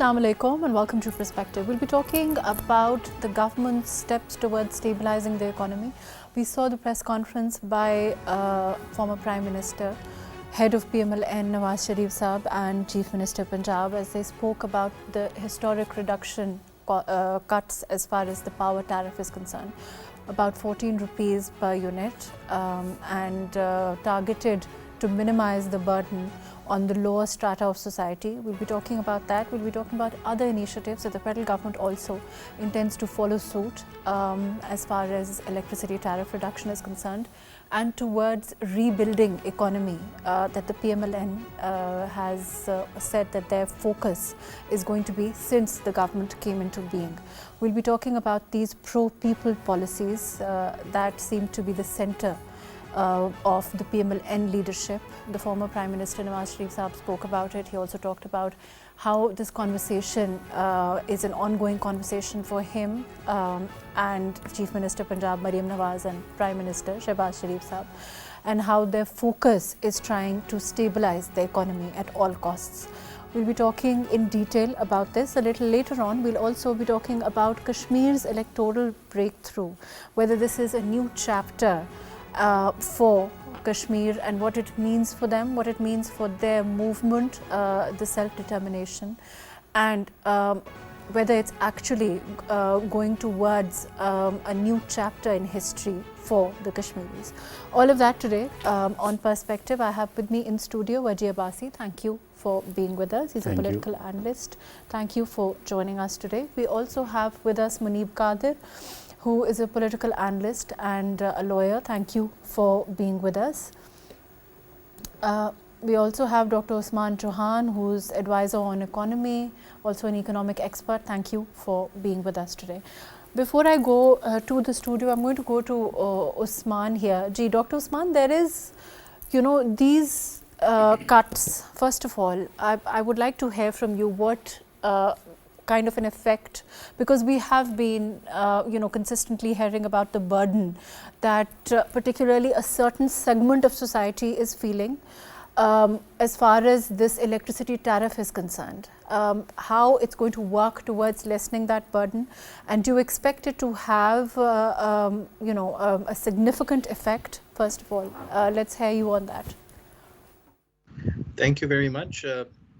Assalamu alaikum and welcome to Perspective. We'll be talking about the government's steps towards stabilizing the economy. We saw the press conference by former Prime Minister, head of PML-N Nawaz Sharif Saab and Chief Minister Punjab as they spoke about the historic reduction cuts as far as the power tariff is concerned, about 14 rupees per unit and targeted to minimize the burden on the lower strata of society. We'll be talking about that. We'll be talking about other initiatives that the federal government also intends to follow suit as far as electricity tariff reduction is concerned and towards rebuilding economy that the PML-N has said that their focus is going to be since the government came into being. We'll be talking about these pro-people policies that seem to be the center of the PML-N leadership. The former Prime Minister Nawaz Sharif Saab spoke about it. He also talked about how this conversation is an ongoing conversation for him and Chief Minister Punjab Maryam Nawaz and Prime Minister Shehbaz Sharif Saab, and how their focus is trying to stabilize the economy at all costs. We'll be talking in detail about this a little later on. We'll also be talking about Kashmir's electoral breakthrough, whether this is a new chapter for Kashmir and what it means for them, what it means for their movement, the self-determination, and whether it's actually going towards a new chapter in history for the Kashmiris. All of that today on Perspective. I have with me in studio Wajih Abbasi. Thank you for being with us. He's a political analyst. Thank you for joining us today. We also have with us Muneeb Qadir, who is a political analyst and a lawyer. Thank you for being with us. We also have Dr. Usman Chohan, who's advisor on economy, also an economic expert. Thank you for being with us today. Before I go to the studio, I'm going to go to Usman here. Dr. Usman, there is, these cuts. First of all, I would like to hear from you what kind of an effect, because we have been consistently hearing about the burden that particularly a certain segment of society is feeling as far as this electricity tariff is concerned, how it's going to work towards lessening that burden, and do you expect it to have a significant effect? First of all, let's hear you on that. Thank you very much.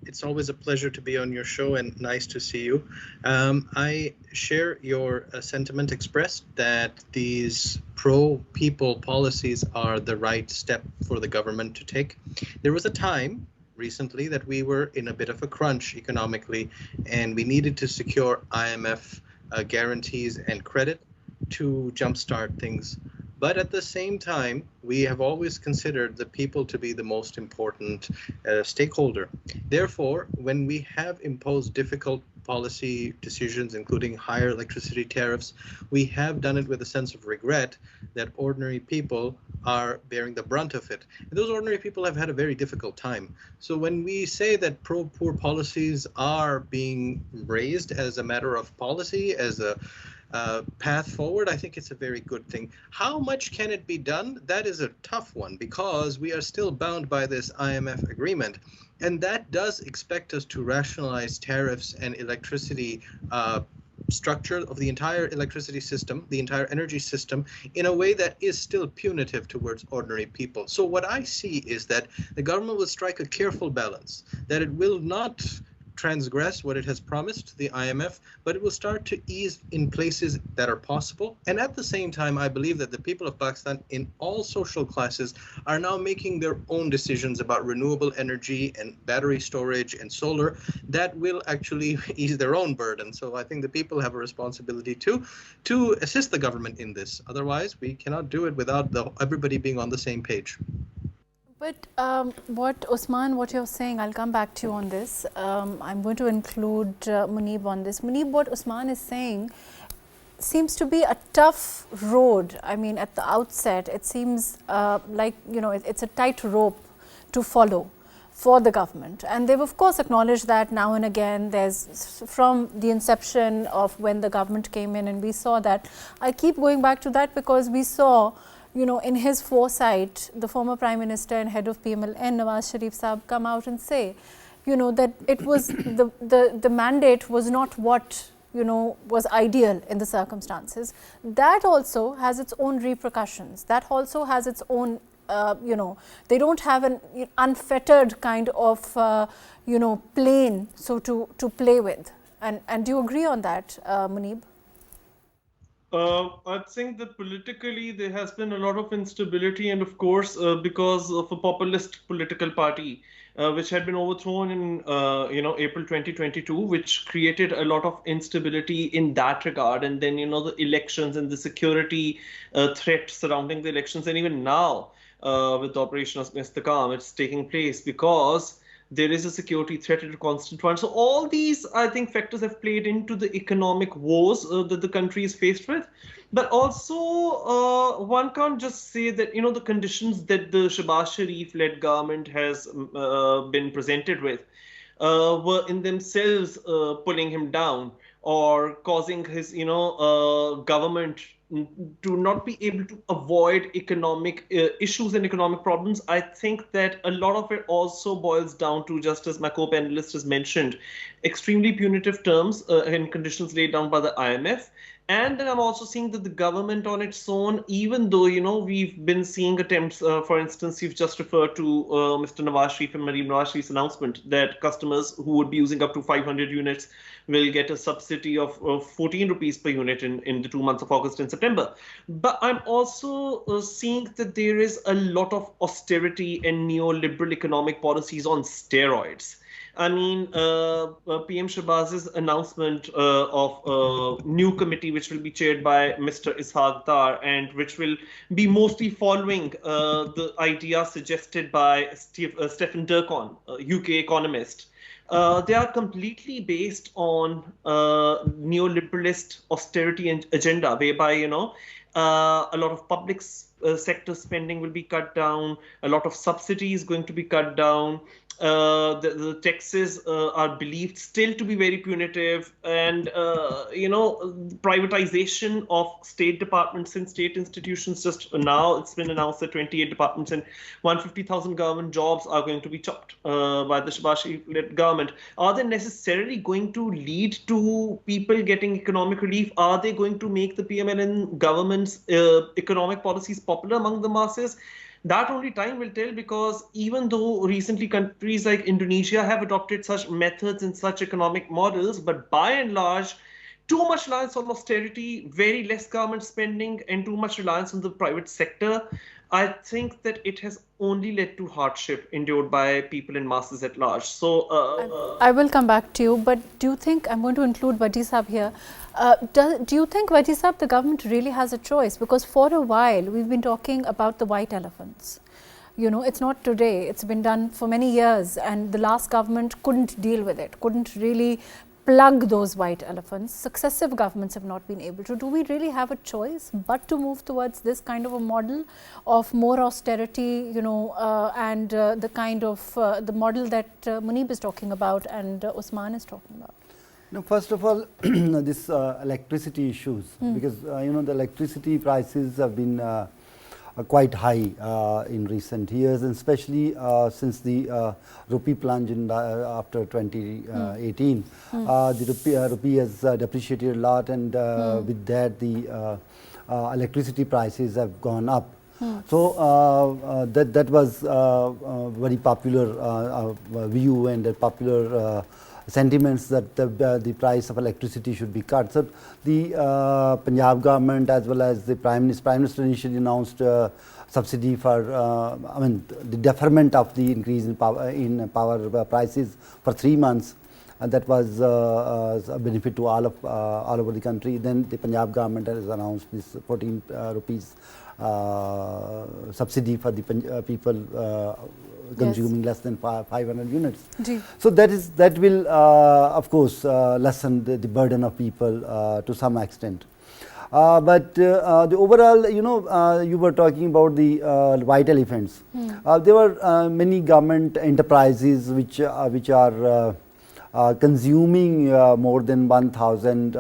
It's always a pleasure to be on your show and nice to see you. I share your sentiment expressed that these pro-people policies are the right step for the government to take. There was a time recently that we were in a bit of a crunch economically, and we needed to secure IMF guarantees and credit to jumpstart things. But at the same time, we have always considered the people to be the most important stakeholder. Therefore, when we have imposed difficult policy decisions, including higher electricity tariffs, we have done it with a sense of regret that ordinary people are bearing the brunt of it. And those ordinary people have had a very difficult time. So when we say that pro-poor policies are being raised as a matter of policy, as a path forward, I think it's a very good thing. How much can it be done? That is a tough one, because we are still bound by this IMF agreement. And that does expect us to rationalize tariffs and electricity structure of the entire electricity system, the entire energy system, in a way that is still punitive towards ordinary people. So what I see is that the government will strike a careful balance, that it will not transgress what it has promised the IMF, but it will start to ease in places that are possible. And at the same time, I believe that the people of Pakistan in all social classes are now making their own decisions about renewable energy and battery storage and solar that will actually ease their own burden. So I think the people have a responsibility to assist the government in this. Otherwise, we cannot do it without everybody being on the same page. But what you're saying, I'll come back to you on this. I'm going to include Muneeb on this. Muneeb, what Usman is saying seems to be a tough road. I mean, at the outset, it seems like, it's a tight rope to follow for the government. And they've, of course, acknowledged that now and again. There's, from the inception of when the government came in, and we saw that. I keep going back to that because we saw, in his foresight, the former Prime Minister and head of PML-N, Nawaz Sharif Saab, come out and say that it was the mandate was not what was ideal in the circumstances. That also has its own repercussions. That also has its own, they don't have an unfettered kind of, plane to play with. And do you agree on that, Muneeb? I think that politically there has been a lot of instability, and of course, because of a populist political party, which had been overthrown in April 2022, which created a lot of instability in that regard. And then the elections and the security threat surrounding the elections, and even now with the Operation Istikam, it's taking place because there is a security threat at a constant one. So all these, I think, factors have played into the economic woes that the country is faced with. But also, one can't just say that, the conditions that the Shehbaz Sharif-led government has been presented with were in themselves pulling him down or causing his, government to not be able to avoid economic issues and economic problems. I think that a lot of it also boils down to, just as my co-panelist has mentioned, extremely punitive terms and conditions laid down by the IMF. And then I'm also seeing that the government on its own, even though, we've been seeing attempts, for instance, you've just referred to Mr. Nawaz Sharif and Maryam Nawaz Sharif's announcement that customers who would be using up to 500 units will get a subsidy of 14 rupees per unit in the 2 months of August and September. But I'm also seeing that there is a lot of austerity and neoliberal economic policies on steroids. I mean, PM Shehbaz's announcement of a new committee, which will be chaired by Mr. Ishaq Dar, and which will be mostly following the idea suggested by Stephen Durkon, a UK economist. They are completely based on neoliberalist austerity agenda, whereby, a lot of public sector spending will be cut down, a lot of subsidies is going to be cut down. The taxes are believed still to be very punitive, and privatization of state departments and state institutions. Just now it's been announced that 28 departments and 150,000 government jobs are going to be chopped by the Shehbaz Sharif-led government. Are they necessarily going to lead to people getting economic relief? Are they going to make the PML-N government's economic policies popular among the masses? That only time will tell, because even though recently countries like Indonesia have adopted such methods and such economic models, but by and large, too much reliance on austerity, very less government spending, and too much reliance on the private sector, I think that it has only led to hardship endured by people and masses at large. So I will come back to you, but do you think, I'm going to include Wajih Saab here, do you think, Wajih Saab, the government really has a choice? Because for a while we've been talking about the white elephants. It's not today, it's been done for many years, and the last government couldn't deal with it, couldn't really plug those white elephants. Successive governments have not been able to. Do we really have a choice but to move towards this kind of a model of more austerity, and the kind of the model that Muneeb is talking about and Usman is talking about? No, first of all, this electricity issues, because the electricity prices have been quite high in recent years, and especially since the rupee plunge in after 2018. The rupee has depreciated a lot, and with that the electricity prices have gone up. So that was a very popular view and a popular sentiments that the price of electricity should be cut. So the Punjab government, as well as the Prime Minister initially announced subsidy for, the deferment of the increase in power prices for 3 months. And that was a benefit to all over the country. Then the Punjab government has announced this 14 rupees subsidy for the people consuming less than 500 units. So that will of course lessen the burden of people to some extent. But the overall, you were talking about the white elephants. There were many government enterprises which are consuming more than 1,000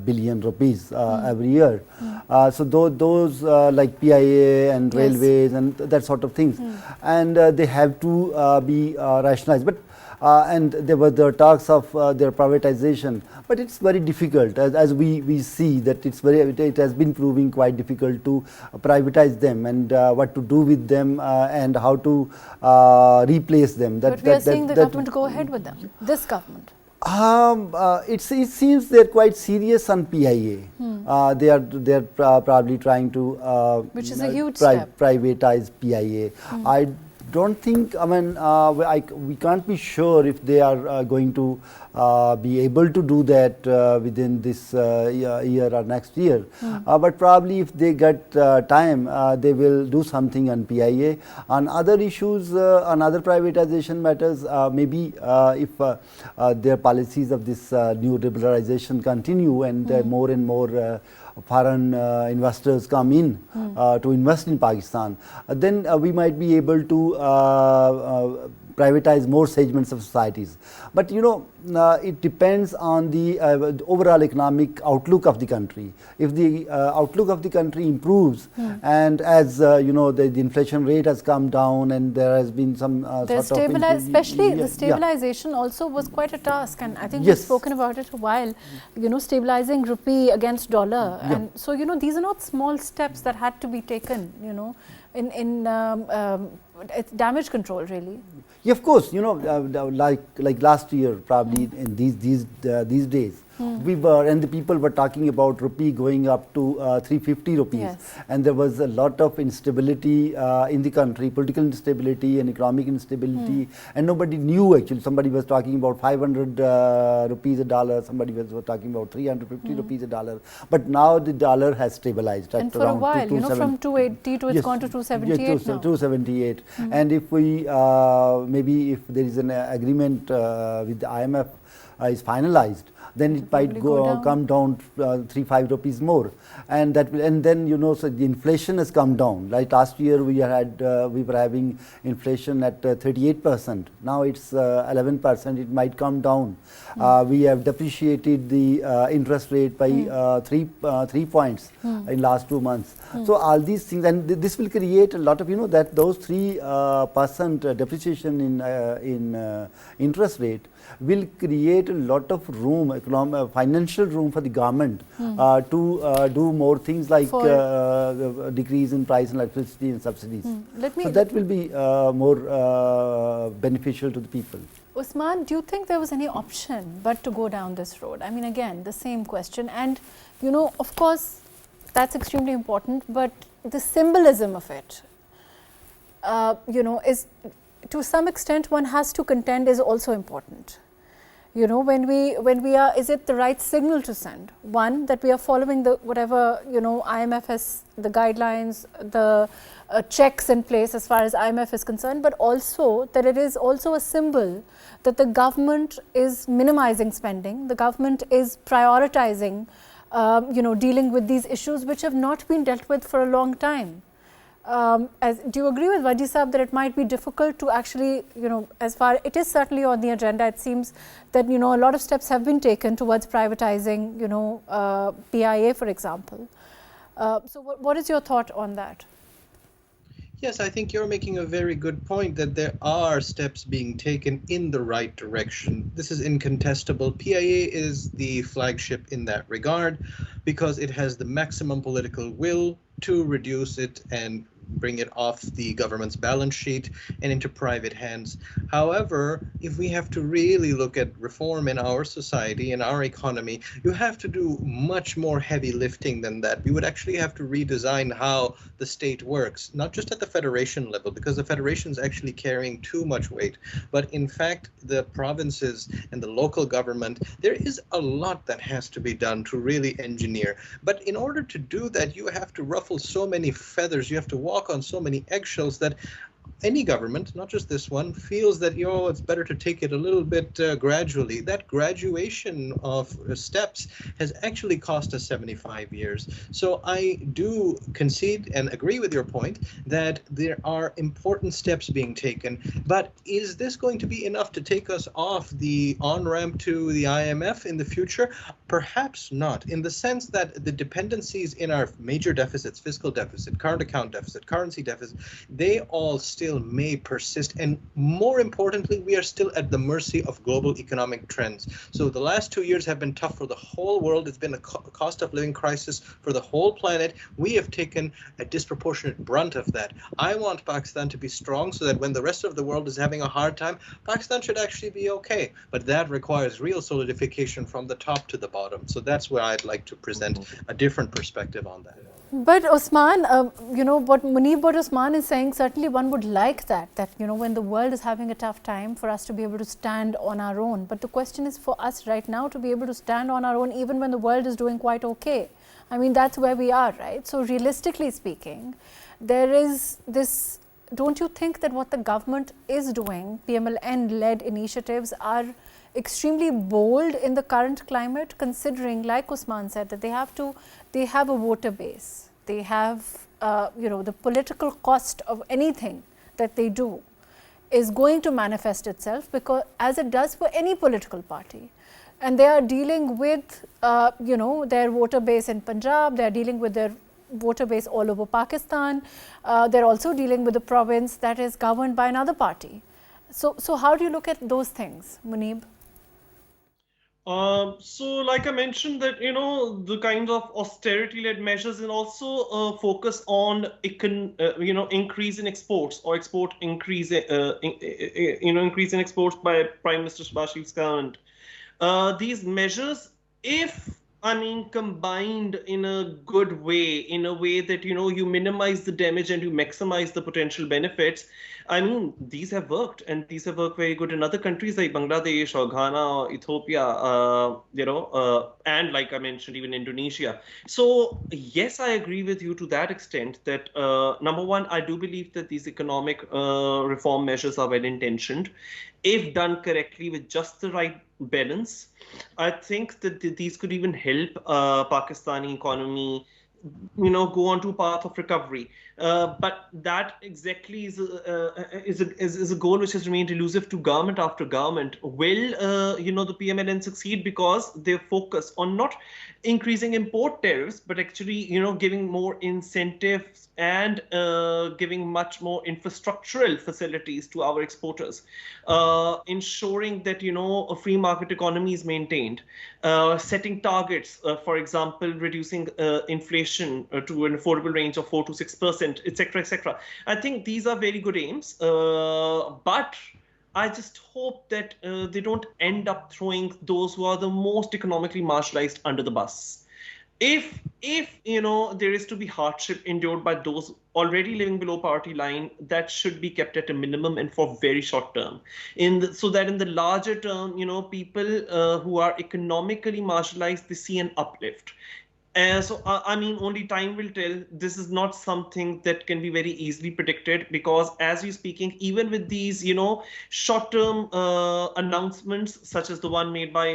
billion rupees every year. So those like PIA and railways and that sort of things, and they have to be rationalized. But and there were the talks of their privatization, but it's very difficult as we see that it has been proving quite difficult to privatize them, and what to do with them and how to replace them. But we are seeing the government go ahead with them, this government. It seems they're quite serious on PIA. They're probably trying to which is a huge step. Privatize PIA. I don't think, I mean, we can't be sure if they are going to be able to do that within this year or next year. But probably if they get time, they will do something on PIA. On other issues, on other privatization matters, maybe if their policies of this new liberalization continue and more and more foreign investors come in to invest in Pakistan, then we might be able to privatize more segments of societies. But it depends on the overall economic outlook of the country. If the outlook of the country improves, and as the inflation rate has come down and there has been some especially the stabilization also was quite a task, and I think we've spoken about it a while, stabilizing rupee against dollar, and so these are not small steps that had to be taken, in it's damage control really. Yeah, of course, like last year, probably in these days, we were, and the people were talking about rupee going up to 350 rupees, and there was a lot of instability in the country, political instability and economic instability, and nobody knew actually. Somebody was talking about 500 rupees a dollar, somebody was talking about 350 rupees a dollar, but now the dollar has stabilized at and for a while, from 280 to it's gone to 278 now. 278, and if we maybe if there is an agreement with the IMF is finalized, then it might come down 3-5 rupees more, and that will, and then so the inflation has come down. Like last year we were having inflation at 38%. Now it's 11%. It might come down. We have depreciated the interest rate by 3 points in last 2 months. So all these things, and this will create a lot of that those 3% depreciation in interest rate will create a lot of room, financial room for the government to do more things like decrease in price in electricity and subsidies. So that will be more beneficial to the people. Usman, do you think there was any option but to go down this road? I mean, again, the same question, and of course, that's extremely important, but the symbolism of it, is to some extent one has to contend is also important. When we are, is it the right signal to send? One, that we are following the whatever IMF has, the guidelines, the checks in place as far as IMF is concerned, but also that it is also a symbol that the government is minimizing spending, the government is prioritizing, dealing with these issues which have not been dealt with for a long time. Do you agree with Wajih Saab that it might be difficult to actually, as far, it is certainly on the agenda, it seems that, a lot of steps have been taken towards privatizing, PIA, for example. So what is your thought on that? Yes, I think you're making a very good point that there are steps being taken in the right direction. This is incontestable. PIA is the flagship in that regard because it has the maximum political will to reduce it and bring it off the government's balance sheet and into private hands. However, if we have to really look at reform in our society and our economy, you have to do much more heavy lifting than that. We would actually have to redesign how the state works, not just at the federation level, because the federation is actually carrying too much weight, but in fact, the provinces and the local government, there is a lot that has to be done to really engineer. But in order to do that, you have to ruffle so many feathers, you have to walk on so many eggshells that any government, not just this one, feels that it's better to take it a little bit gradually. That graduation of steps has actually cost us 75 years. So I do concede and agree with your point that there are important steps being taken. But is this going to be enough to take us off the on-ramp to the IMF in the future? Perhaps not, in the sense that the dependencies in our major deficits, fiscal deficit, current account deficit, currency deficit, they all still may persist. And more importantly, we are still at the mercy of global economic trends. So the last 2 years have been tough for the whole world. It's been a cost of living crisis for the whole planet. We have taken a disproportionate brunt of that. I want Pakistan to be strong so that when the rest of the world is having a hard time, Pakistan should actually be okay. But that requires real solidification from the top to the bottom. So that's where I'd like to present a different perspective on that. But Usman, what Muneeb, what Usman is saying, certainly one would like that, when the world is having a tough time, for us to be able to stand on our own. But the question is for us right now to be able to stand on our own even when the world is doing quite okay. I mean, that's where we are, right? So realistically speaking, there is this, don't you think that what the government is doing, PML-N led initiatives, are extremely bold in the current climate, considering, like Usman said, that they have a voter base, they have the political cost of anything that they do is going to manifest itself, because as it does for any political party. And they are dealing with their voter base in Punjab, they are dealing with their voter base all over Pakistan, they are also dealing with a province that is governed by another party. So how do you look at those things, Muneeb? So like I mentioned that, the kind of austerity-led measures and also focus on, increase in exports or increase in exports by Prime Minister Shahbaz Sharif's government. These measures, combined in a good way, in a way that, you minimize the damage and you maximize the potential benefits. These have worked, and these have worked very good in other countries like Bangladesh or Ghana or Ethiopia, and like I mentioned, even Indonesia. So yes, I agree with you to that extent that, number one, I do believe that these economic reform measures are well intentioned. If done correctly with just the right balance, I think that these could even help Pakistani economy, go on to a path of recovery. But that exactly is a goal which has remained elusive to government after government. Will the PML-N succeed because they focus on not increasing import tariffs, but actually giving more incentives and giving much more infrastructural facilities to our exporters, ensuring that a free market economy is maintained, setting targets, for example, reducing inflation to an affordable range of 4 to 6%, etc., etc. I think these are very good aims, but I just hope that they don't end up throwing those who are the most economically marginalized under the bus. If there is to be hardship endured by those already living below poverty line, that should be kept at a minimum and for very short term. So that in the larger term, people who are economically marginalized, they see an uplift. Only time will tell. This is not something that can be very easily predicted, because as you're speaking, even with these, short-term announcements, such as the one made by,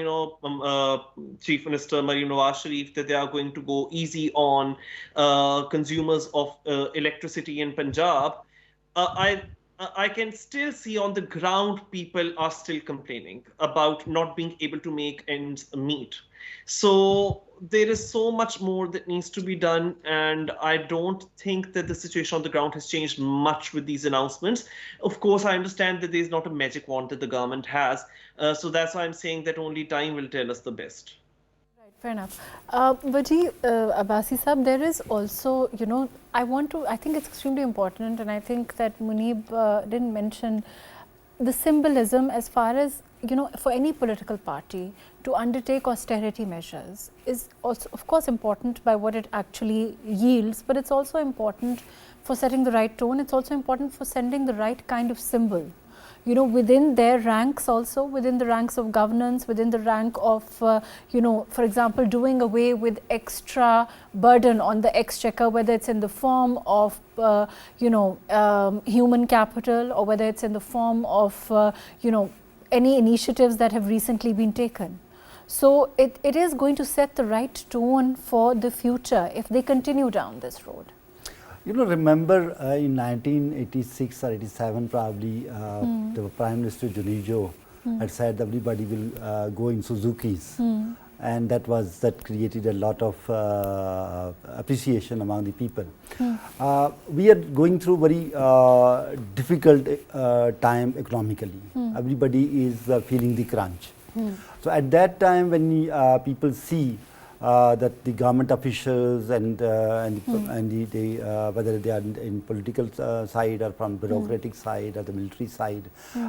Chief Minister Maryam Nawaz Sharif, that they are going to go easy on consumers of electricity in Punjab, I can still see on the ground people are still complaining about not being able to make ends meet. So there is so much more that needs to be done, and I don't think that the situation on the ground has changed much with these announcements. Of course, I understand that there is not a magic wand that the government has, so that's why I'm saying that only time will tell us the best. Right, fair enough. Wajih Abbasi Sahab, there is also, I think it's extremely important, and I think that Muneeb didn't mention the symbolism as far as, for any political party to undertake austerity measures is also, of course, important by what it actually yields, but it's also important for setting the right tone. It's also important for sending the right kind of symbol, within their ranks also, within the ranks of governance, within the rank of, for example, doing away with extra burden on the exchequer, whether it's in the form of, human capital, or whether it's in the form of, any initiatives that have recently been taken. So it is going to set the right tone for the future if they continue down this road. Remember in 1986 or 87 probably, the Prime Minister Junejo had said everybody will go in Suzukis. and that created a lot of appreciation among the people. We are going through very difficult time economically. Everybody is feeling the crunch. So at that time, when people see that the government officials and whether they are in political side or from bureaucratic side or the military side,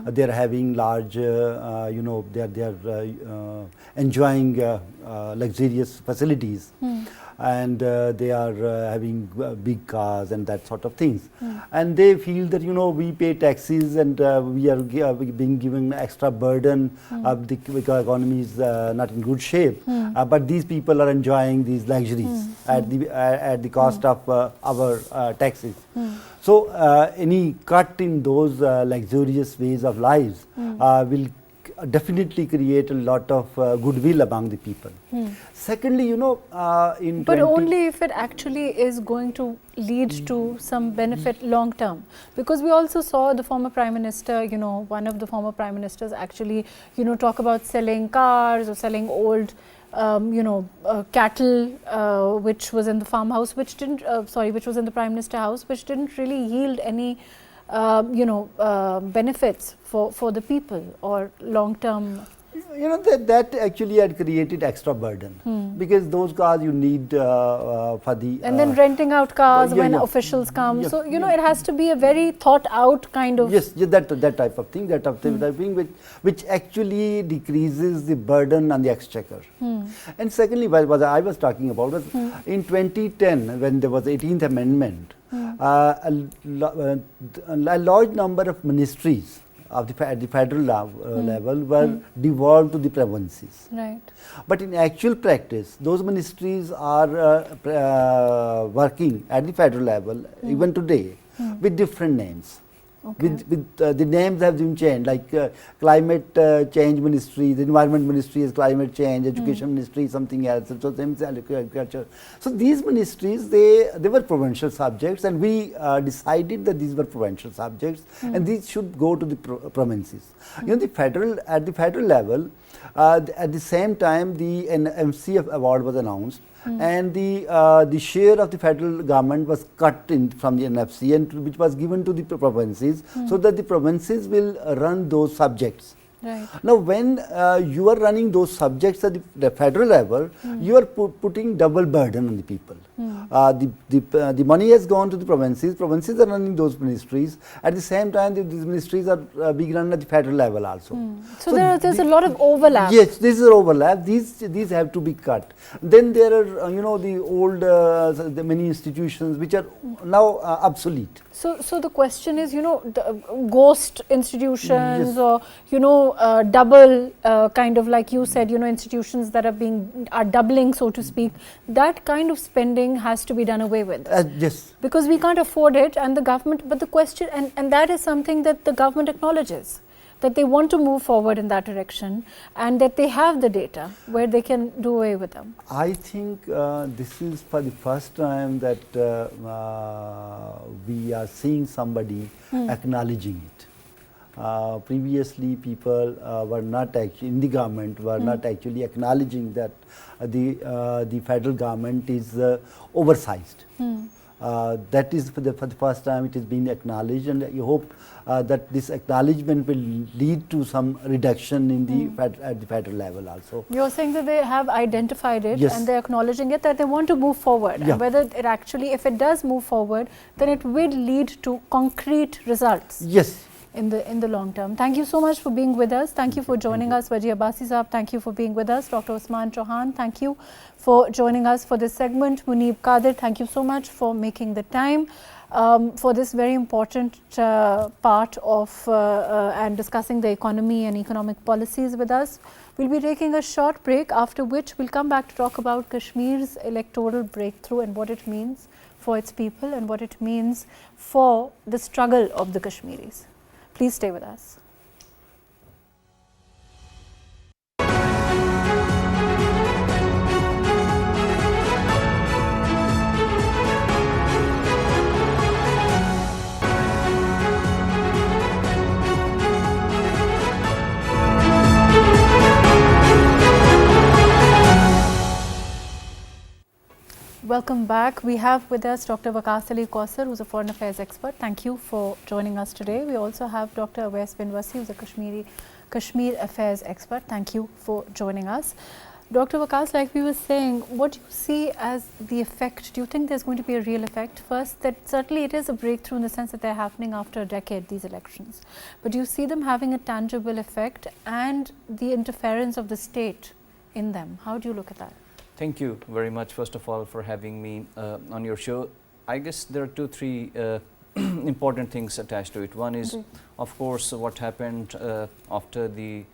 they are having large, they are enjoying luxurious facilities. And they are having big cars and that sort of things. And they feel that, we pay taxes and we are being given extra burden because economy is not in good shape. But these people are enjoying these luxuries at the cost of our taxes. So any cut in those luxurious ways of lives will definitely create a lot of goodwill among the people. Secondly, but only if it actually is going to lead to some benefit long term, because we also saw the former Prime Minister, one of the former Prime Ministers actually, talk about selling cars or selling old cattle, which was in the farmhouse, which was in the Prime Minister house, which didn't really yield any benefits for the people or long term. That actually had created extra burden because those cars you need for the and then renting out cars when officials come. So it has to be a very thought out kind of. Yes, that type of thing, which actually decreases the burden on the exchequer. And secondly, what I was talking about was in 2010 when there was 18th Amendment, a large number of ministries at the federal level were devolved to the provinces. Right. But in actual practice, those ministries are working at the federal level even today with different names. Okay. With the names have been changed, like climate change ministry, the environment ministry is climate change, education ministry something else, so agriculture. So these ministries, they were provincial subjects, and we decided that these were provincial subjects, and these should go to the provinces. At the federal level, at the same time, the MCF award was announced. And the share of the federal government was cut from the NFC, and which was given to the provinces, so that the provinces will run those subjects. Right. Now, when you are running those subjects at the federal level, you are putting double burden on the people. The money has gone to the provinces. Provinces are running those ministries. At the same time, these ministries are being run at the federal level also. So there's a lot of overlap. Yes, this is overlap. These have to be cut. Then there are the old the many institutions which are now obsolete. So the question is, the ghost institutions, or double kind of, like you said, institutions that are doubling, so to speak. That kind of spending has to be done away with. Yes. Because we can't afford it, and the government. But the question, and that is something that the government acknowledges, that they want to move forward in that direction, and that they have the data where they can do away with them. I think this is for the first time that we are seeing somebody acknowledging it. Previously, people were not actually in the government were not actually acknowledging that the federal government is oversized. That is for the first time it is being acknowledged, and you hope that this acknowledgement will lead to some reduction in at the federal level also. You're saying that they have identified it, yes, and they're acknowledging it, that they want to move forward. Yeah. And whether it actually, if it does move forward, then it will lead to concrete results. Yes. In the long term. Thank you so much for being with us. Thank you for joining us, Wajih Abbasi Saab. Thank you for being with us. Dr. Usman Chohan, thank you for joining us for this segment. Muneeb Qadir, thank you so much for making the time for this very important part of and discussing the economy and economic policies with us. We'll be taking a short break, after which we'll come back to talk about Kashmir's electoral breakthrough and what it means for its people and what it means for the struggle of the Kashmiris. Please stay with us. Welcome back. We have with us Dr. Waqas Ali Kausar, who's a foreign affairs expert. Thank you for joining us today. We also have Dr. Awais Bin Was, who's a Kashmir affairs expert. Thank you for joining us. Dr. Waqas, like we were saying, what do you see as the effect? Do you think there's going to be a real effect? First, that certainly it is a breakthrough in the sense that they're happening after a decade, these elections. But do you see them having a tangible effect and the interference of the state in them? How do you look at that? Thank you very much, first of all, for having me on your show. I guess there are two, three important things attached to it. One is, of course, what happened after the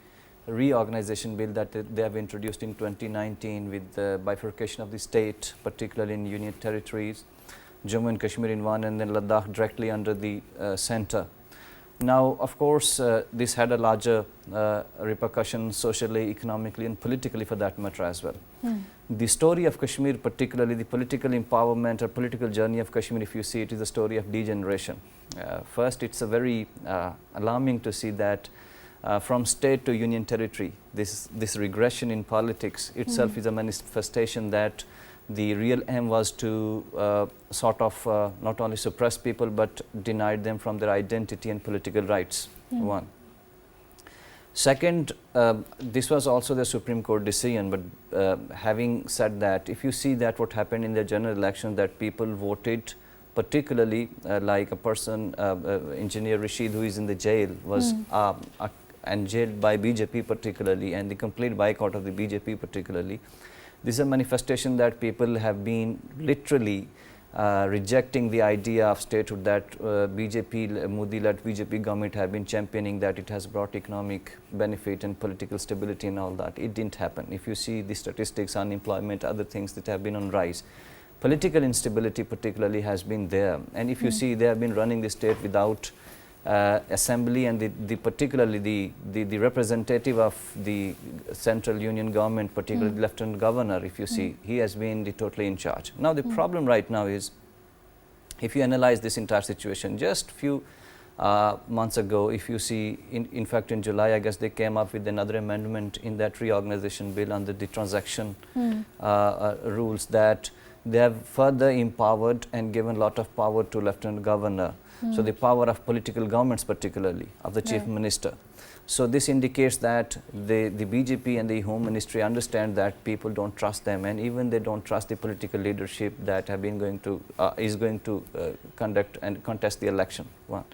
reorganization bill that they have introduced in 2019 with the bifurcation of the state, particularly in union territories, Jammu and Kashmir in one, and then Ladakh directly under the center. Now, of course, this had a larger repercussion socially, economically, and politically for that matter as well. The story of Kashmir, particularly the political empowerment or political journey of Kashmir, if you see it, is a story of degeneration. First, it's a very alarming to see that from state to union territory, this regression in politics itself is a manifestation that the real aim was to sort of not only suppress people but denied them from their identity and political rights. One. Second, this was also the Supreme Court decision, but having said that, if you see that what happened in the general election, that people voted, particularly like a person, Engineer Rashid, who is in the jail, was and jailed by BJP particularly, and the complete boycott of the BJP particularly. This is a manifestation that people have been literally rejecting the idea of statehood that Modi-led BJP government have been championing, that it has brought economic benefit and political stability and all that. It didn't happen. If you see the statistics, unemployment, other things that have been on rise, political instability particularly has been there. And if you see, they have been running the state without assembly, and particularly the representative of the central union government, particularly the lieutenant governor, if you see, he has been totally in charge. Now the problem right now is, if you analyze this entire situation, just few months ago, if you see, in fact in July, I guess they came up with another amendment in that reorganization bill under the transaction rules, that they have further empowered and given a lot of power to lieutenant governor. So the power of political governments, particularly of the chief minister. So this indicates that the BJP and the Home Ministry understand that people don't trust them, and even they don't trust the political leadership that have been is going to conduct and contest the election. One.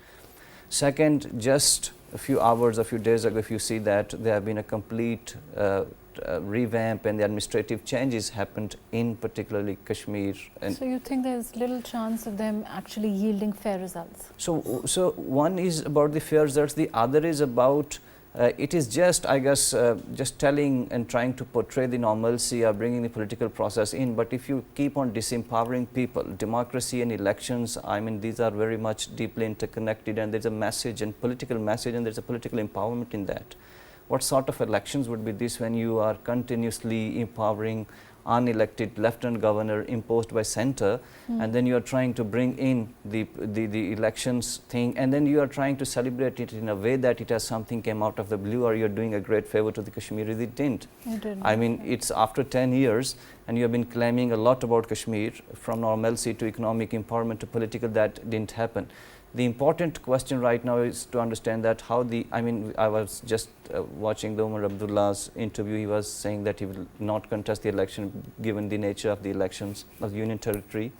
Second, just a few days ago, if you see that there have been a complete revamp and the administrative changes happened in particularly Kashmir. And so you think there's little chance of them actually yielding fair results? So one is about the fair results, the other is about it is just, I guess, just telling and trying to portray the normalcy of bringing the political process in. But if you keep on disempowering people, democracy and elections, I mean, these are very much deeply interconnected, and there's a message and political message, and there's a political empowerment in that. What sort of elections would be this when you are continuously empowering unelected lieutenant governor imposed by center, and then you are trying to bring in the elections thing, and then you are trying to celebrate it in a way that it has something came out of the blue, or you're doing a great favor to the Kashmiris. It didn't. I mean, it's after 10 years, and you have been claiming a lot about Kashmir, from normalcy to economic empowerment to political, that didn't happen. The important question right now is to understand that I was just watching the Umar Abdullah's interview. He was saying that he will not contest the election given the nature of the elections of the union territory.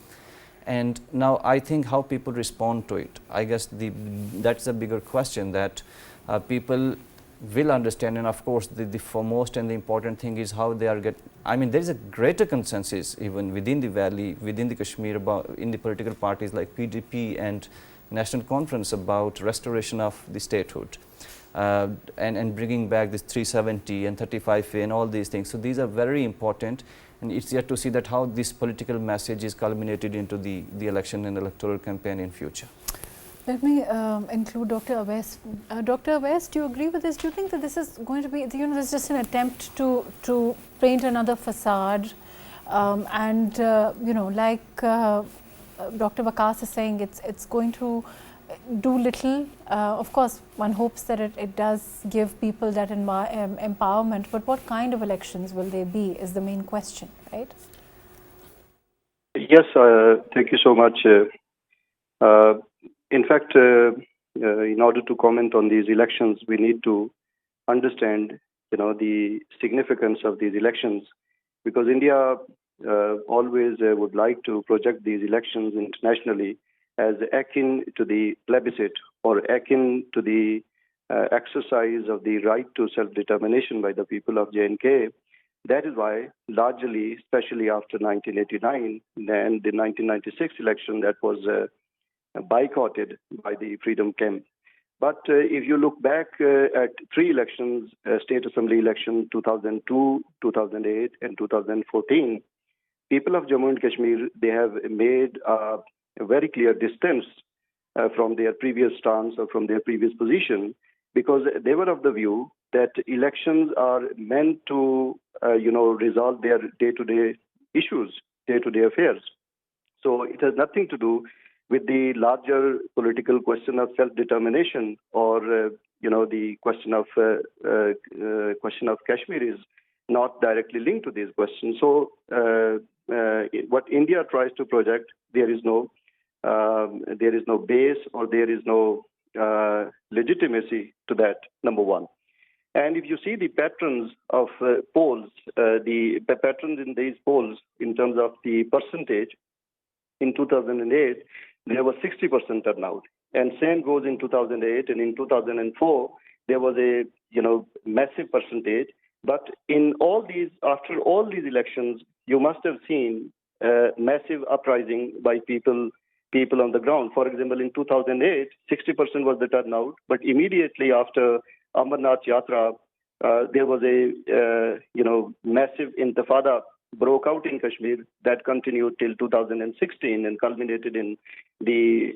And now I think how people respond to it, I guess that's a bigger question that people will understand. And of course, the foremost and the important thing is how they are there is a greater consensus even within the valley, within the Kashmir, in the political parties like PDP and National Conference, about restoration of the statehood and bringing back this 370 and 35A and all these things. So these are very important, and it's yet to see that how this political message is culminated into the election and electoral campaign in future. Let me include Dr. Awais. Dr. Awais, do you agree with this? Do you think that this is going to be, this is just an attempt to paint another facade, like Dr. Waqas is saying, it's going to do little. Of course, one hopes that it does give people that empowerment, but what kind of elections will they be is the main question, right? Yes, thank you so much. In fact, in order to comment on these elections, we need to understand, the significance of these elections, because India always would like to project these elections internationally as akin to the plebiscite or akin to the exercise of the right to self-determination by the people of J&K. That is why, largely, especially after 1989 and the 1996 election that was boycotted by the Freedom Camp. But if you look back at three elections, State Assembly election 2002, 2008, and 2014, people of Jammu and Kashmir, they have made a very clear distance from their previous stance or from their previous position, because they were of the view that elections are meant to, resolve their day-to-day issues, day-to-day affairs. So it has nothing to do with the larger political question of self-determination or, the question of Kashmir is not directly linked to these questions. So what India tries to project, there is no base or there is no legitimacy to that, number one. And if you see the patterns of polls, the patterns in these polls in terms of the percentage, in 2008, there was 60% turnout. And same goes in 2008, and in 2004, there was a massive percentage. But in all these, after all these elections, you must have seen massive uprising by people on the ground. For example, in 2008, 60% was the turnout, but immediately after Amarnath Yatra, there was a massive intifada broke out in Kashmir that continued till 2016 and culminated in the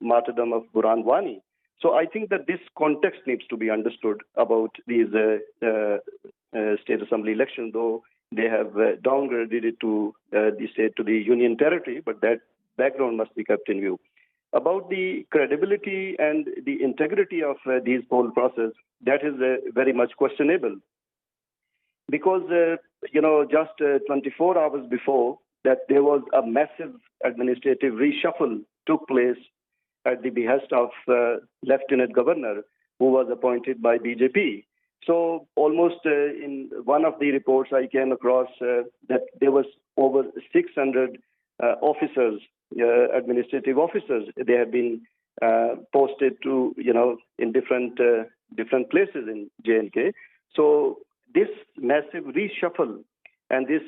martyrdom of Burhan Wani. So I think that this context needs to be understood about these state assembly elections, though they have downgraded it to the state to the union territory, but that background must be kept in view. About the credibility and the integrity of these poll process, that is very much questionable. Because, just 24 hours before that, there was a massive administrative reshuffle took place at the behest of Lieutenant Governor, who was appointed by BJP. So almost in one of the reports I came across that there was over 600 officers, administrative officers. They have been posted to, in different places in J&K. So this massive reshuffle and this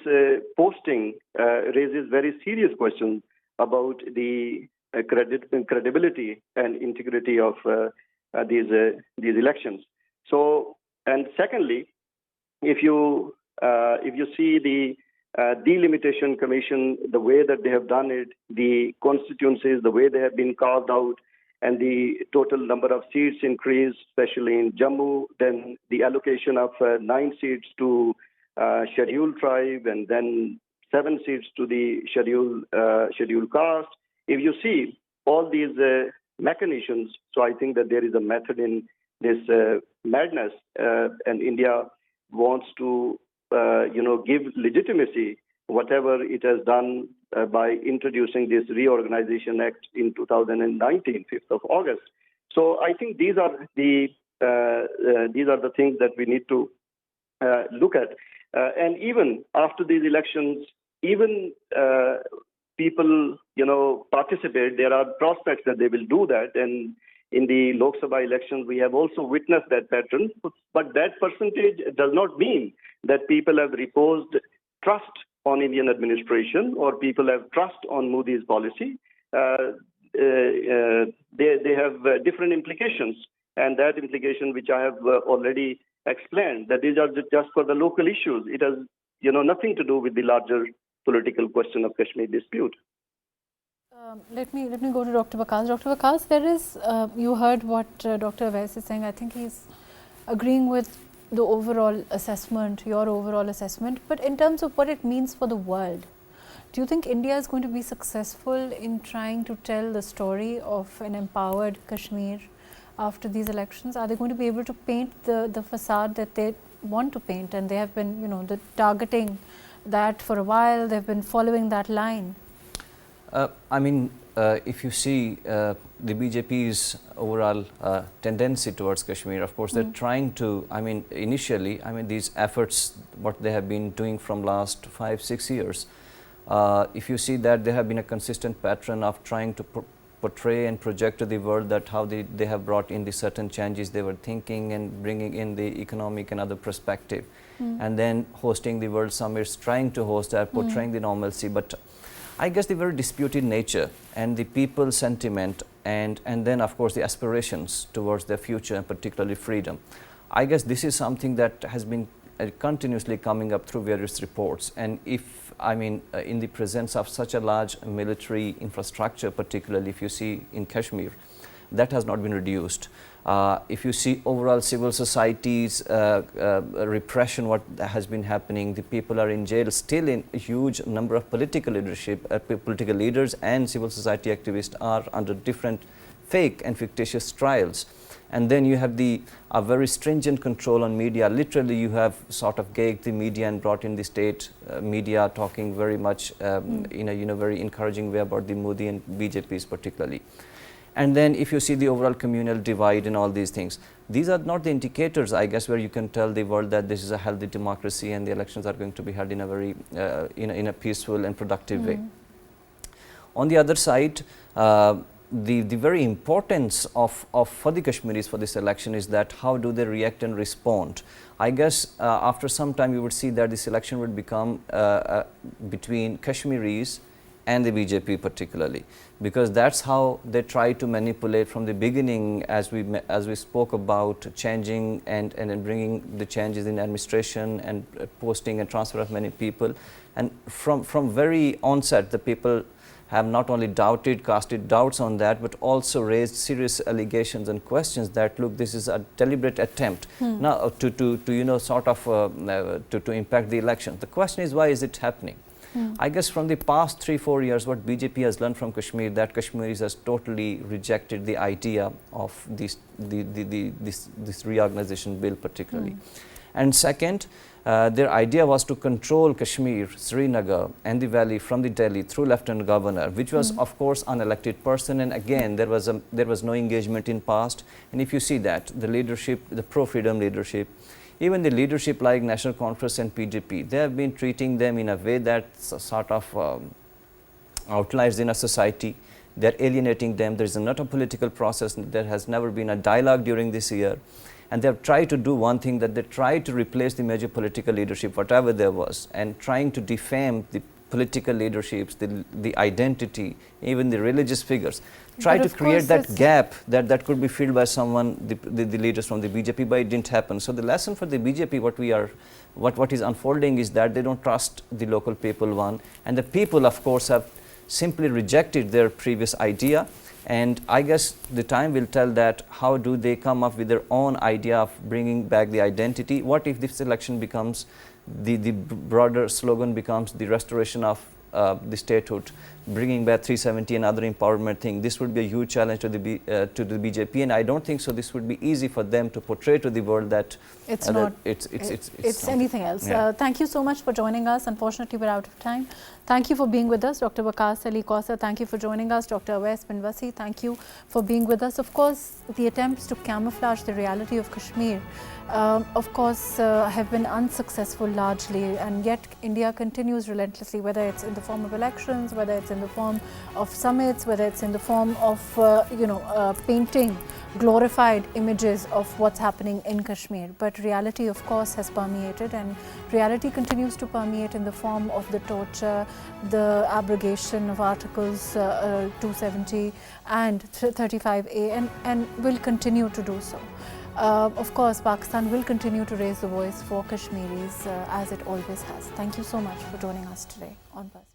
posting raises very serious questions about the credibility and integrity of these elections. So, and secondly, if you see the delimitation commission, the way that they have done it, the constituencies, the way they have been carved out, and the total number of seats increased, especially in Jammu, then the allocation of 9 seats to scheduled tribe, and then 7 seats to the scheduled caste. If you see all these mechanisms, so I think that there is a method in this madness, and India wants to, give legitimacy whatever it has done by introducing this Reorganization Act in 2019, 5th of August. So I think these are the things that we need to look at. And even after these elections, even people, participate. There are prospects that they will do that. And in the Lok Sabha elections, we have also witnessed that pattern. But that percentage does not mean that people have reposed trust on Indian administration or people have trust on Modi's policy. They have different implications. And that implication, which I have already explained, that these are just for the local issues. It has, nothing to do with the larger political question of Kashmir dispute. Let me go to Dr. Waqas. Dr. Waqas, there is, you heard what Dr. Awais is saying. I think he's agreeing with the overall assessment, your overall assessment. But in terms of what it means for the world, do you think India is going to be successful in trying to tell the story of an empowered Kashmir after these elections? Are they going to be able to paint the facade that they want to paint? And they have been, targeting that for a while. They've been following that line. I mean, if you see the BJP's overall tendency towards Kashmir, of course, they're trying to, I mean, initially, I mean, these efforts, what they have been doing from last 5-6 years, if you see that there have been a consistent pattern of trying to portray and project to the world that how they have brought in the certain changes they were thinking and bringing in the economic and other perspective, and then hosting the world summits, trying to host that, portraying the normalcy. But I guess the very disputed nature and the people's sentiment and then of course the aspirations towards their future and particularly freedom. I guess this is something that has been continuously coming up through various reports, and if I mean in the presence of such a large military infrastructure, particularly if you see in Kashmir, that has not been reduced. If you see overall civil society's repression, what has been happening, the people are in jail, still in a huge number of political leaders and civil society activists are under different fake and fictitious trials. And then you have a very stringent control on media. Literally, you have sort of gagged the media and brought in the state media talking very much in a very encouraging way about the Modi and BJPs particularly. And then if you see the overall communal divide and all these things, these are not the indicators, I guess, where you can tell the world that this is a healthy democracy and the elections are going to be held in a very in a peaceful and productive way. On the other side, the very importance of for the Kashmiris for this election is that how do they react and respond. I guess after some time you would see that this election would become between Kashmiris and the BJP particularly, because that's how they try to manipulate from the beginning, as we spoke about changing and bringing the changes in administration and posting and transfer of many people. And from very onset, the people have not only casted doubts on that, but also raised serious allegations and questions that, look, this is a deliberate attempt now to sort of to impact the election. The question is, why is it happening? I guess from the past 3-4 years, what BJP has learned from Kashmir, that Kashmiris has totally rejected the idea of this reorganization bill particularly. And second, their idea was to control Kashmir, Srinagar and the valley from the Delhi through Lieutenant Governor, which was of course unelected person, and again there was no engagement in past. And if you see that the leadership, the pro-freedom leadership, even the leadership like National Conference and PDP, they have been treating them in a way that sort of outliers in a society. They are alienating them. There is not a political process. There has never been a dialogue during this year. And they have tried to do one thing, that they tried to replace the major political leadership, whatever there was, and trying to defame the political leaderships, the identity, even the religious figures. Try to create that gap that could be filled by someone, the leaders from the BJP, but it didn't happen. So the lesson for the BJP, what is unfolding is that they don't trust the local people, one, and the people of course have simply rejected their previous idea. And I guess the time will tell that how do they come up with their own idea of bringing back the identity. What if this election becomes, the broader slogan becomes the restoration of the statehood, bringing back 370 and other empowerment thing. This would be a huge challenge to the BJP, and I don't think so this would be easy for them to portray to the world that it's not, it's anything else. Yeah. Thank you so much for joining us. Unfortunately, we're out of time. Thank you for being with us, Dr. Waqas Ali Kausar. Thank you for joining us, Dr. Awais Bin Was. Thank you for being with us. Of course, the attempts to camouflage the reality of Kashmir, of course, have been unsuccessful largely, and yet India continues relentlessly, whether it's in the form of elections, whether it's in the form of summits, whether it's in the form of painting glorified images of what's happening in Kashmir. But reality, of course, has permeated, and reality continues to permeate in the form of the torture, the abrogation of Articles 270 and 35A, and will continue to do so. Of course, Pakistan will continue to raise the voice for Kashmiris as it always has. Thank you so much for joining us today on Buzz.